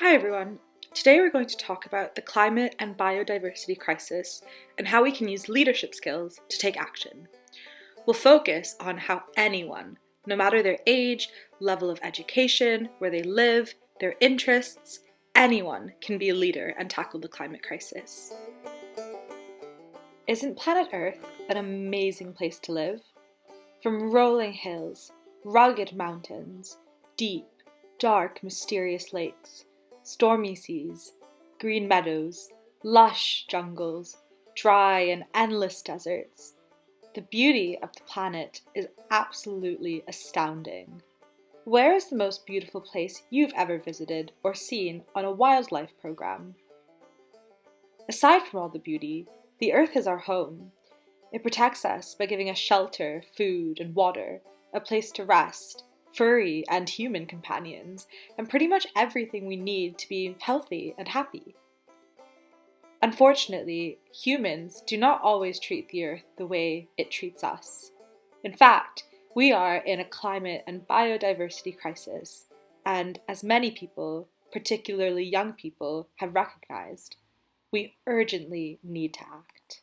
Hi everyone. Today we're going to talk about the climate and biodiversity crisis and how we can use leadership skills to take action. We'll focus on how anyone, no matter their age, level of education, where they live, their interests, anyone can be a leader and tackle the climate crisis. Isn't planet Earth an amazing place to live? From rolling hills, rugged mountains, deep, dark, mysterious lakes, stormy seas, green meadows, lush jungles, dry and endless deserts. The beauty of the planet is absolutely astounding. Where is the most beautiful place you've ever visited or seen on a wildlife program? Aside from all the beauty, the Earth is our home. It protects us by giving us shelter, food, and water, a place to rest, furry and human companions, and pretty much everything we need to be healthy and happy. Unfortunately, humans do not always treat the Earth the way it treats us. In fact, we are in a climate and biodiversity crisis, and as many people, particularly young people, have recognized, we urgently need to act.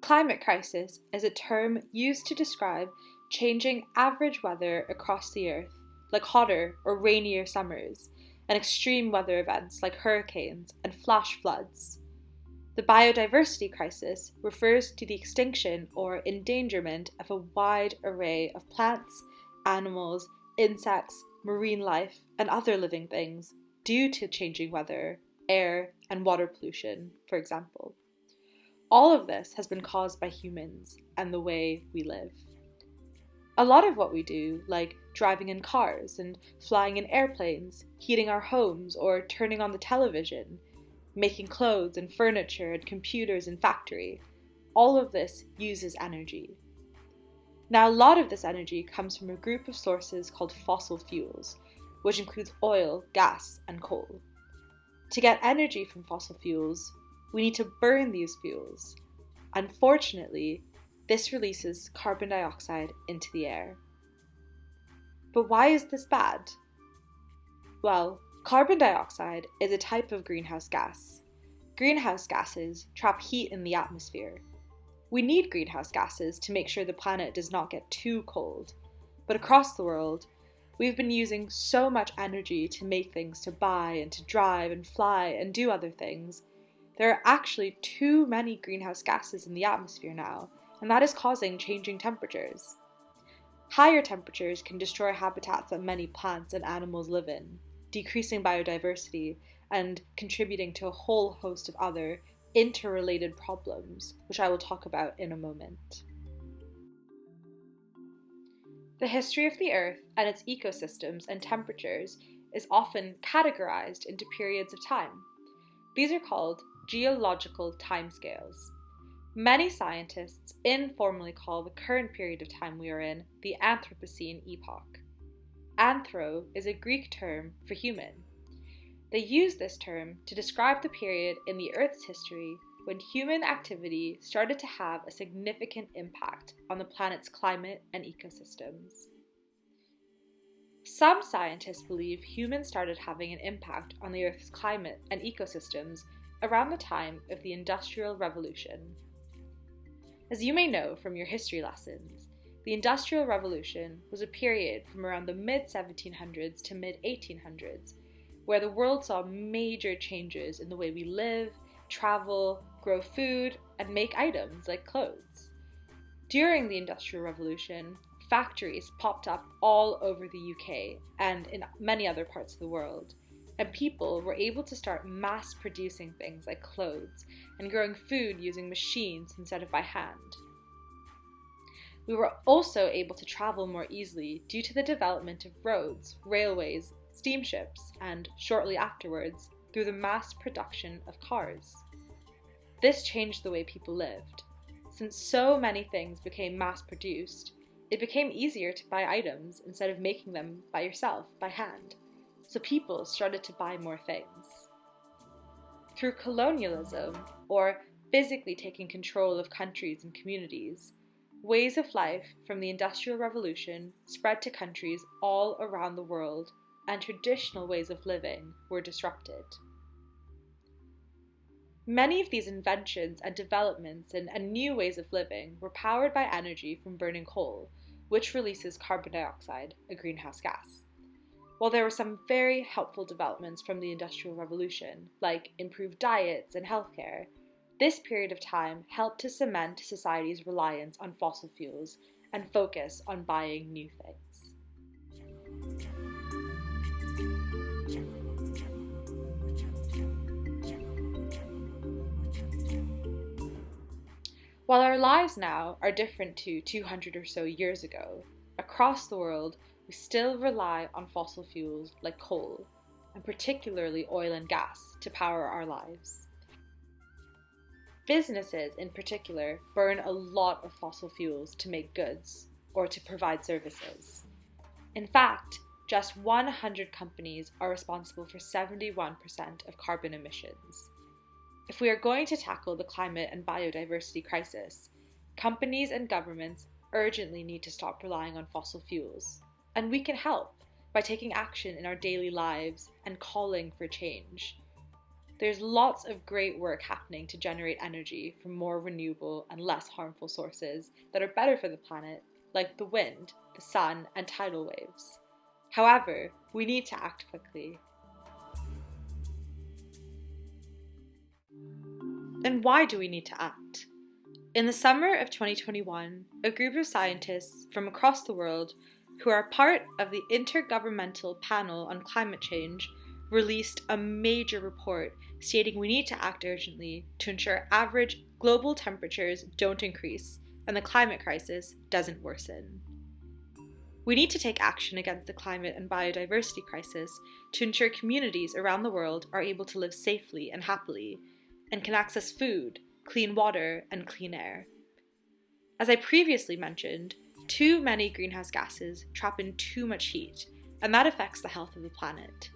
Climate crisis is a term used to describe changing average weather across the Earth, like hotter or rainier summers, and extreme weather events like hurricanes and flash floods. The biodiversity crisis refers to the extinction or endangerment of a wide array of plants, animals, insects, marine life, and other living things due to changing weather, air, and water pollution, for example. All of this has been caused by humans and the way we live. A lot of what we do, like driving in cars and flying in airplanes, heating our homes or turning on the television, making clothes and furniture and computers in factory, all of this uses energy. Now, a lot of this energy comes from a group of sources called fossil fuels, which includes oil, gas, and coal. To get energy from fossil fuels, we need to burn these fuels. Unfortunately, this releases carbon dioxide into the air. But why is this bad? Well, carbon dioxide is a type of greenhouse gas. Greenhouse gases trap heat in the atmosphere. We need greenhouse gases to make sure the planet does not get too cold. But across the world, we've been using so much energy to make things, to buy and to drive and fly and do other things. There are actually too many greenhouse gases in the atmosphere now, and that is causing changing temperatures. Higher temperatures can destroy habitats that many plants and animals live in, decreasing biodiversity and contributing to a whole host of other interrelated problems, which I will talk about in a moment. The history of the Earth and its ecosystems and temperatures is often categorized into periods of time. These are called geological timescales. Many scientists informally call the current period of time we are in the Anthropocene epoch. Anthro is a Greek term for human. They use this term to describe the period in the Earth's history when human activity started to have a significant impact on the planet's climate and ecosystems. Some scientists believe humans started having an impact on the Earth's climate and ecosystems around the time of the Industrial Revolution. As you may know from your history lessons, the Industrial Revolution was a period from around the mid-1700s to mid-1800s, where the world saw major changes in the way we live, travel, grow food, and make items like clothes. During the Industrial Revolution, factories popped up all over the UK and in many other parts of the world, and people were able to start mass producing things like clothes and growing food using machines instead of by hand. We were also able to travel more easily due to the development of roads, railways, steamships, and, shortly afterwards, through the mass production of cars. This changed the way people lived. Since so many things became mass-produced, it became easier to buy items instead of making them by yourself, by hand. So people started to buy more things. Through colonialism, or physically taking control of countries and communities, ways of life from the Industrial Revolution spread to countries all around the world, and traditional ways of living were disrupted. Many of these inventions and developments and new ways of living were powered by energy from burning coal, which releases carbon dioxide, a greenhouse gas. While there were some very helpful developments from the Industrial Revolution, like improved diets and healthcare, this period of time helped to cement society's reliance on fossil fuels and focus on buying new things. While our lives now are different to 200 or so years ago, across the world we still rely on fossil fuels like coal, and particularly oil and gas, to power our lives. Businesses, in particular, burn a lot of fossil fuels to make goods or to provide services. In fact, just 100 companies are responsible for 71% of carbon emissions. If we are going to tackle the climate and biodiversity crisis, companies and governments urgently need to stop relying on fossil fuels. And we can help by taking action in our daily lives and calling for change. There's lots of great work happening to generate energy from more renewable and less harmful sources that are better for the planet, like the wind, the sun, and tidal waves. However, we need to act quickly. And why do we need to act? In the summer of 2021, a group of scientists from across the world who are part of the Intergovernmental Panel on Climate Change released a major report stating we need to act urgently to ensure average global temperatures don't increase and the climate crisis doesn't worsen. We need to take action against the climate and biodiversity crisis to ensure communities around the world are able to live safely and happily and can access food, clean water, and clean air. As I previously mentioned, too many greenhouse gases trap in too much heat, and that affects the health of the planet.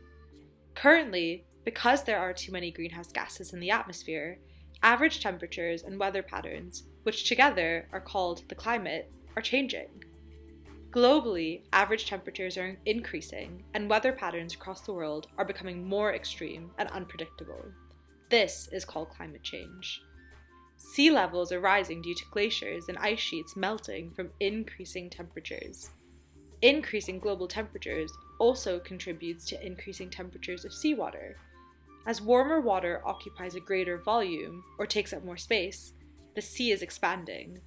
Currently, because there are too many greenhouse gases in the atmosphere, average temperatures and weather patterns, which together are called the climate, are changing. Globally, average temperatures are increasing, and weather patterns across the world are becoming more extreme and unpredictable. This is called climate change. Sea levels are rising due to glaciers and ice sheets melting from increasing temperatures. Increasing global temperatures also contributes to increasing temperatures of seawater. As warmer water occupies a greater volume or takes up more space, the sea is expanding.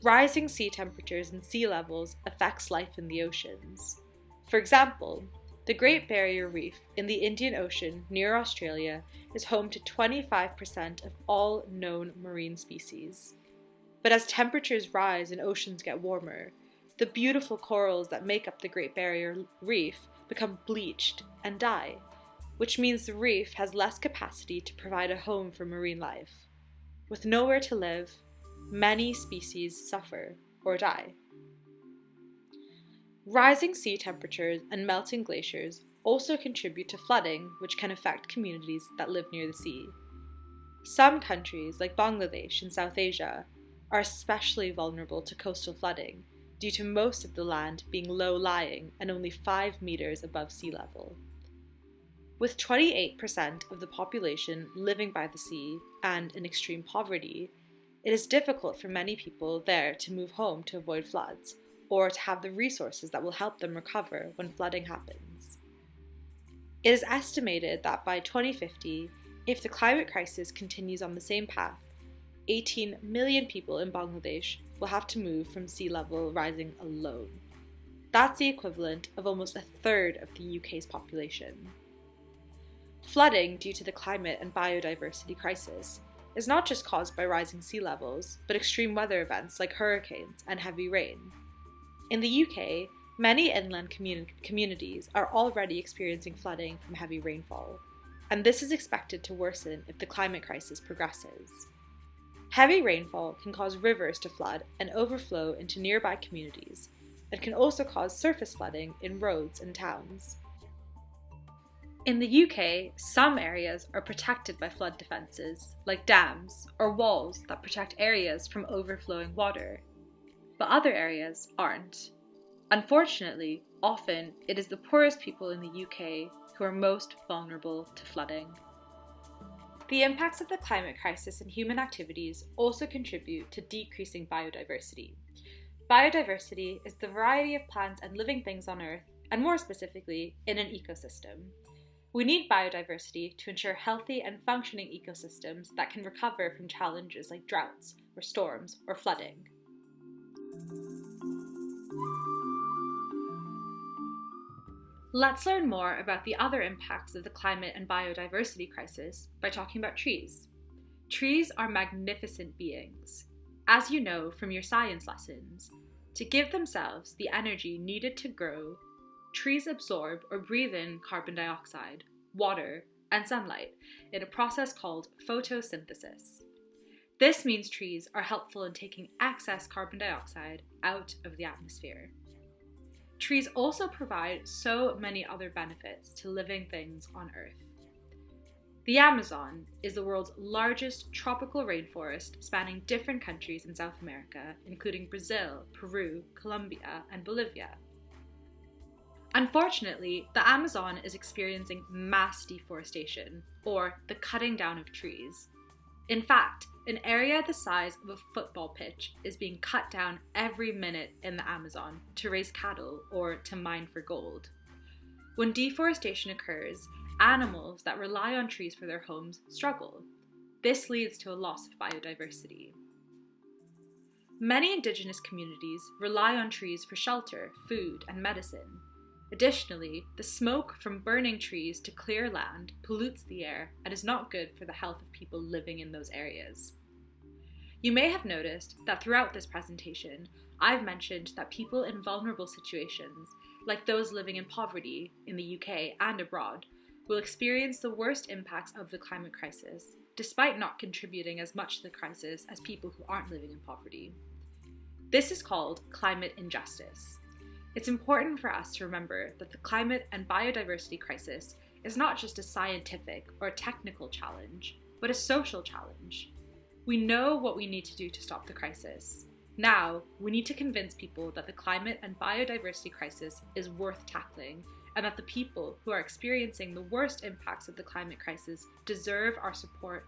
Rising sea temperatures and sea levels affects life in the oceans. For example, the Great Barrier Reef in the Indian Ocean near Australia is home to 25% of all known marine species. But as temperatures rise and oceans get warmer, the beautiful corals that make up the Great Barrier Reef become bleached and die, which means the reef has less capacity to provide a home for marine life. With nowhere to live, many species suffer or die. Rising sea temperatures and melting glaciers also contribute to flooding, which can affect communities that live near the sea. Some countries, like Bangladesh in South Asia, are especially vulnerable to coastal flooding due to most of the land being low-lying and only 5 meters above sea level. With 28% of the population living by the sea and in extreme poverty, it is difficult for many people there to move home to avoid floods, or to have the resources that will help them recover when flooding happens. It is estimated that by 2050, if the climate crisis continues on the same path, 18 million people in Bangladesh will have to move from sea level rising alone. That's the equivalent of almost a third of the UK's population. Flooding due to the climate and biodiversity crisis is not just caused by rising sea levels, but extreme weather events like hurricanes and heavy rain. In the UK, many inland communities are already experiencing flooding from heavy rainfall, and this is expected to worsen if the climate crisis progresses. Heavy rainfall can cause rivers to flood and overflow into nearby communities, and can also cause surface flooding in roads and towns. In the UK, some areas are protected by flood defences, like dams or walls that protect areas from overflowing water. but other areas aren't. Unfortunately, often it is the poorest people in the UK who are most vulnerable to flooding. The impacts of the climate crisis and human activities also contribute to decreasing biodiversity. Biodiversity is the variety of plants and living things on Earth, and more specifically, in an ecosystem. We need biodiversity to ensure healthy and functioning ecosystems that can recover from challenges like droughts, or storms, or flooding. Let's learn more about the other impacts of the climate and biodiversity crisis by talking about trees. Trees are magnificent beings. As you know from your science lessons, to give themselves the energy needed to grow, trees absorb or breathe in carbon dioxide, water, and sunlight in a process called photosynthesis. This means trees are helpful in taking excess carbon dioxide out of the atmosphere. Trees also provide so many other benefits to living things on Earth. The Amazon is the world's largest tropical rainforest spanning different countries in South America, including Brazil, Peru, Colombia, and Bolivia. Unfortunately, the Amazon is experiencing mass deforestation, or the cutting down of trees. In fact, an area the size of a football pitch is being cut down every minute in the Amazon to raise cattle or to mine for gold. When deforestation occurs, animals that rely on trees for their homes struggle. This leads to a loss of biodiversity. Many indigenous communities rely on trees for shelter, food, and medicine. Additionally, the smoke from burning trees to clear land pollutes the air and is not good for the health of people living in those areas. You may have noticed that throughout this presentation, I've mentioned that people in vulnerable situations, like those living in poverty in the UK and abroad, will experience the worst impacts of the climate crisis, despite not contributing as much to the crisis as people who aren't living in poverty. This is called climate injustice. It's important for us to remember that the climate and biodiversity crisis is not just a scientific or technical challenge, but a social challenge. We know what we need to do to stop the crisis. Now, we need to convince people that the climate and biodiversity crisis is worth tackling, and that the people who are experiencing the worst impacts of the climate crisis deserve our support